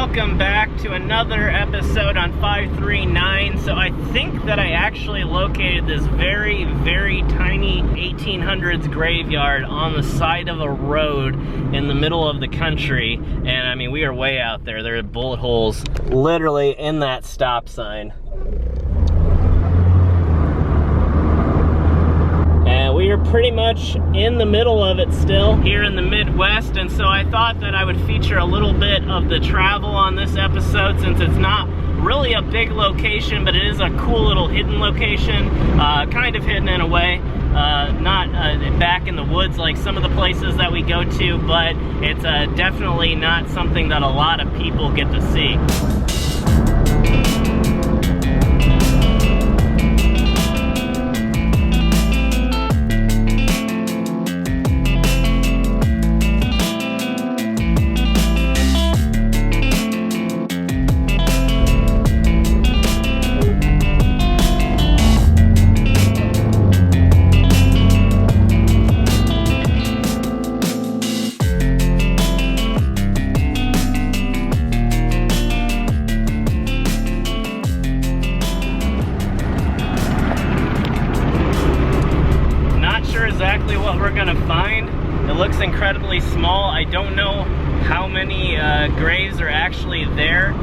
welcome back to another episode on 539. So I think that I actually located this very, very tiny 1800s graveyard on the side of a road in the middle of the country. And I mean, we are way out there. There are bullet holes literally in that stop sign. We are pretty much in the middle of it still here in the Midwest, and so I thought that I would feature a little bit of the travel on this episode since it's not really a big location, but it is a cool little hidden location, kind of hidden in a way, not back in the woods like some of the places that we go to, but it's definitely not something that a lot of people get to see. Exactly what we're gonna find. It looks incredibly small. I don't know how many graves are actually there.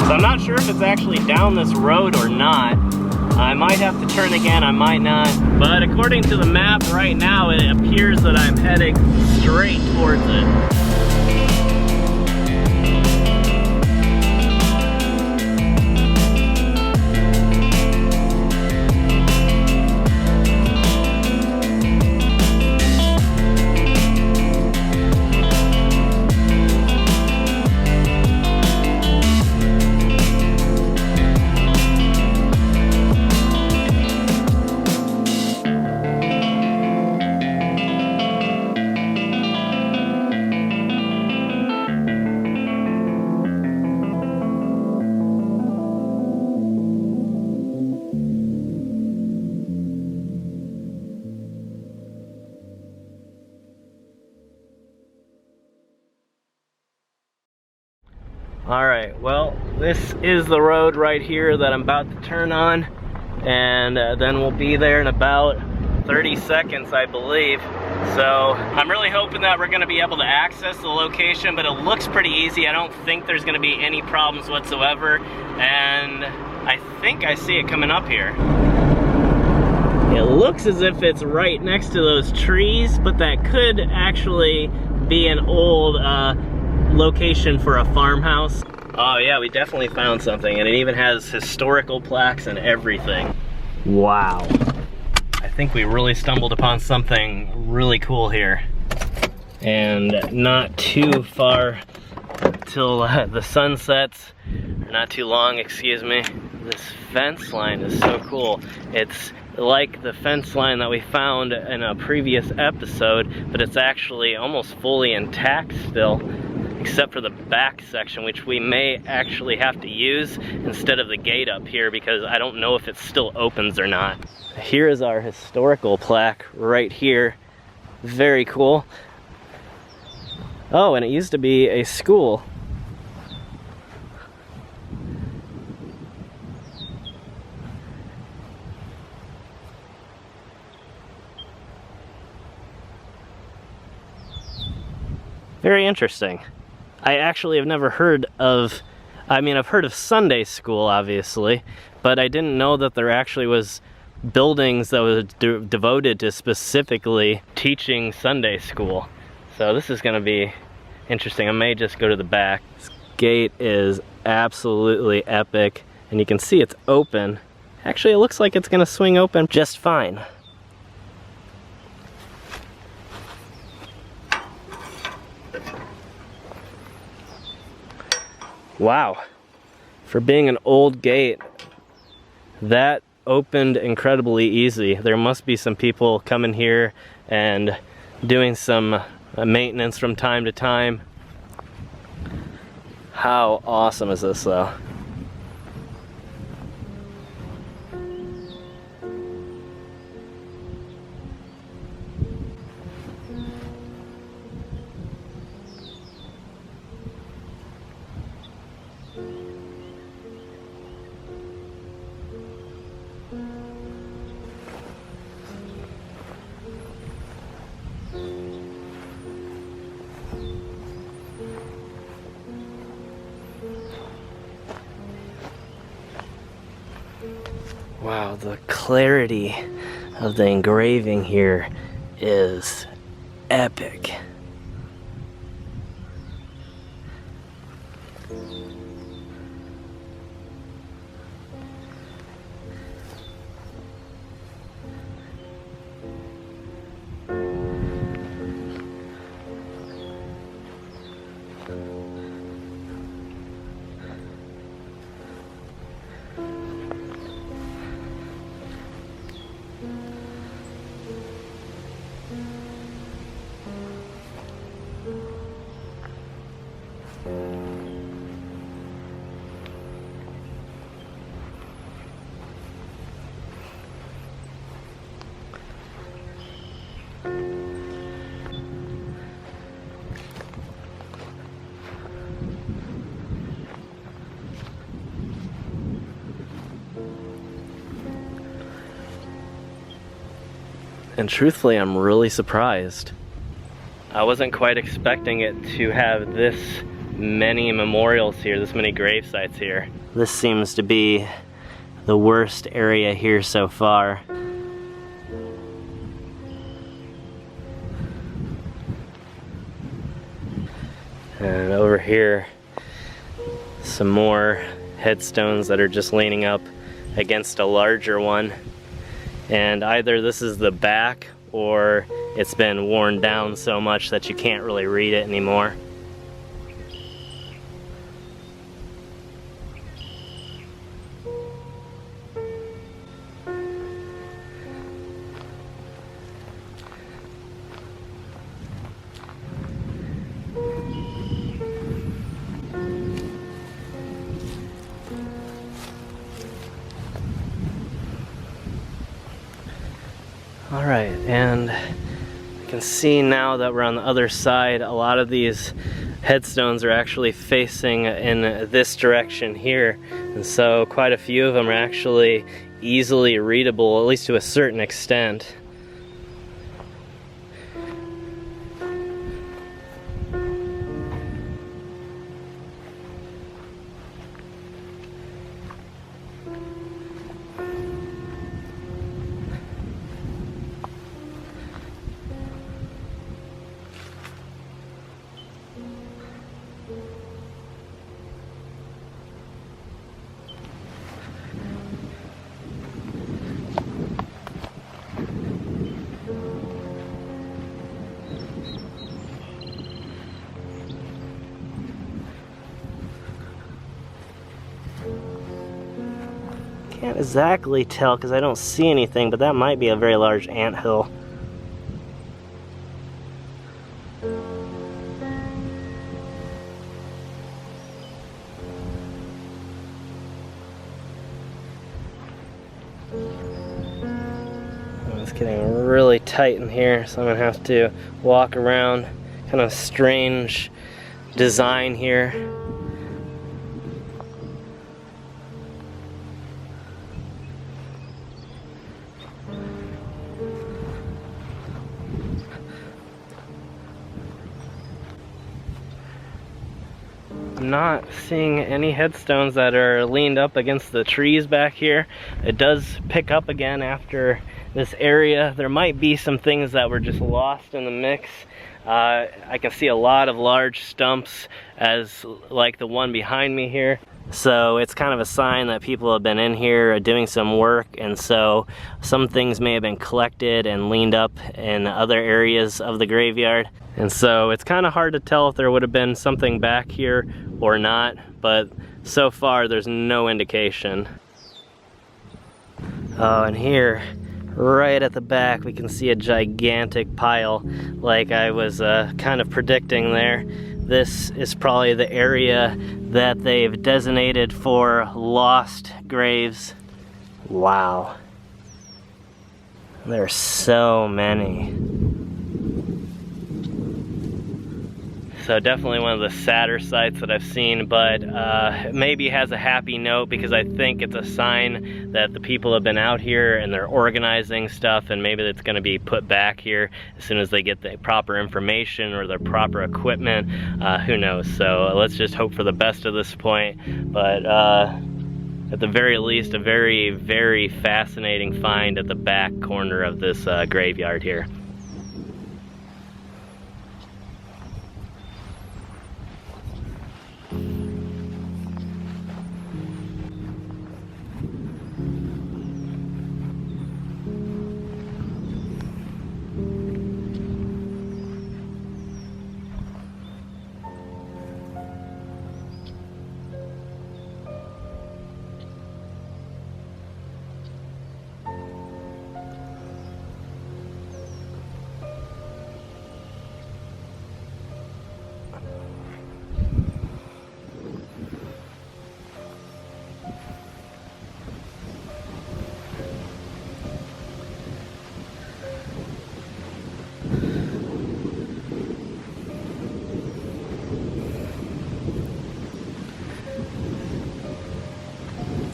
I'm not sure if it's actually down this road or not. I might have to turn again, I might not. But according to the map right now, it appears that I'm heading straight towards it. Alright, well, this is the road right here that I'm about to turn on, and then we'll be there in about 30 seconds, I believe. So I'm really hoping that we're going to be able to access the location, but it looks pretty easy. I don't think there's going to be any problems whatsoever, and I think I see it coming up here. It looks as if it's right next to those trees, but that could actually be an old location for a farmhouse. Oh yeah, we definitely found something, and it even has historical plaques and everything. Wow. I think we really stumbled upon something really cool here. And not too far till the sun sets, or not too long, excuse me. This fence line is so cool. It's like the fence line that we found in a previous episode, but it's actually almost fully intact still, except for the back section, which we may actually have to use instead of the gate up here because I don't know if it still opens or not. Here is our historical plaque right here. Very cool. Oh, and it used to be a school. Very interesting. I actually have never heard of, I've heard of Sunday school, obviously, but I didn't know that there actually was buildings that was devoted to specifically teaching Sunday school. So this is gonna be interesting. I may just go to the back. This gate is absolutely epic, and you can see it's open. Actually, it looks like it's gonna swing open just fine. Wow, For being an old gate, that opened incredibly easy. There must be some people coming here and doing some maintenance from time to time. How awesome is this though? Wow, the clarity of the engraving here is epic. And truthfully, I'm really surprised. I wasn't quite expecting it to have this many memorials here, this many grave sites here. This seems to be the worst area here so far. And over here, some more headstones that are just leaning up against a larger one. And either this is the back or it's been worn down so much that you can't really read it anymore. All right, and you can see now that we're on the other side, a lot of these headstones are actually facing in this direction here. And so quite a few of them are actually easily readable, at least to a certain extent. Can't exactly tell because I don't see anything, but that might be a very large anthill. It's getting really tight in here, so I'm gonna have to walk around. Kind of strange design here. I'm not seeing any headstones that are leaned up against the trees back here. It does pick up again after this area. There might be some things that were just lost in the mix. I can see a lot of large stumps as like the one behind me here. So it's kind of a sign that people have been in here doing some work, and so some things may have been collected and leaned up in other areas of the graveyard. And so it's kind of hard to tell if there would have been something back here or not, but so far there's no indication. Oh, and here, right at the back, we can see a gigantic pile like I was kind of predicting there. This is probably the area that they've designated for lost graves. Wow. There's so many. So definitely one of the sadder sights that I've seen, but maybe has a happy note because I think it's a sign that the people have been out here and they're organizing stuff, and maybe it's going to be put back here as soon as they get the proper information or the proper equipment. Who knows? So let's just hope for the best at this point. But at the very least, a very, very fascinating find at the back corner of this graveyard here.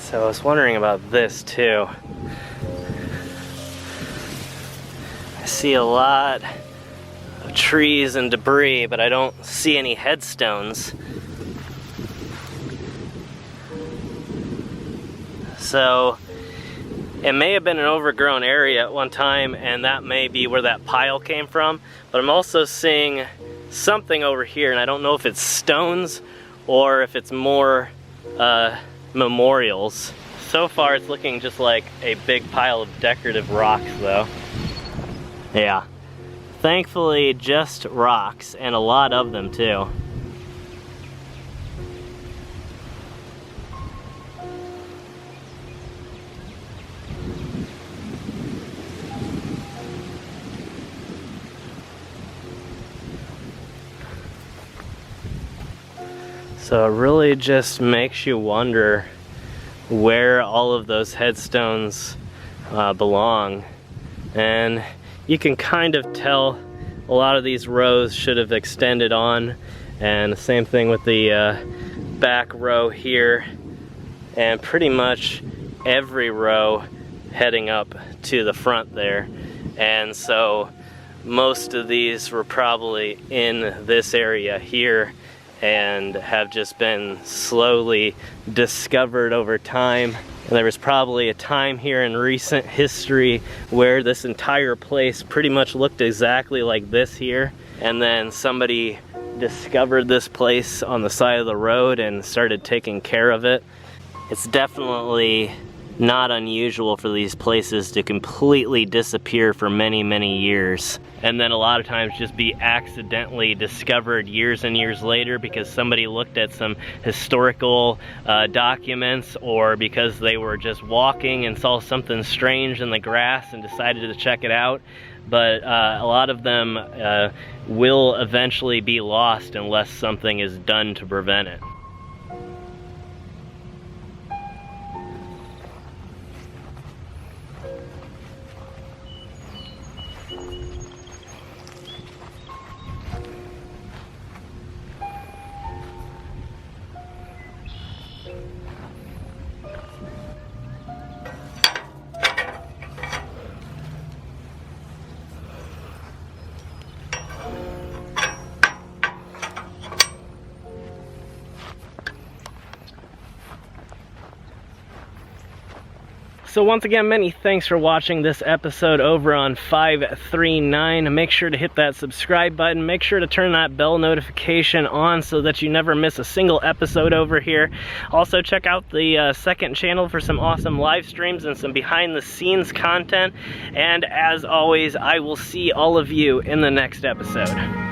So I was wondering about this too. I see a lot of trees and debris, but I don't see any headstones. So it may have been an overgrown area at one time, and that may be where that pile came from. But I'm also seeing something over here, and I don't know if it's stones or if it's more memorials. So far it's looking just like a big pile of decorative rocks though. Yeah. Thankfully just rocks, and a lot of them too. So it really just makes you wonder where all of those headstones belong. And you can kind of tell a lot of these rows should have extended on, and the same thing with the back row here, and pretty much every row heading up to the front there. And so most of these were probably in this area here and have just been slowly discovered over time. And there was probably a time here in recent history where this entire place pretty much looked exactly like this here, and then somebody discovered this place on the side of the road and started taking care of it. It's definitely not unusual for these places to completely disappear for many, many years, and then a lot of times just be accidentally discovered years and years later because somebody looked at some historical documents, or because they were just walking and saw something strange in the grass and decided to check it out. But a lot of them will eventually be lost unless something is done to prevent it. So once again, many thanks for watching this episode over on 539. Make sure to hit that subscribe button. Make sure to turn that bell notification on so that you never miss a single episode over here. Also, check out the second channel for some awesome live streams and some behind the scenes content. And as always, I will see all of you in the next episode.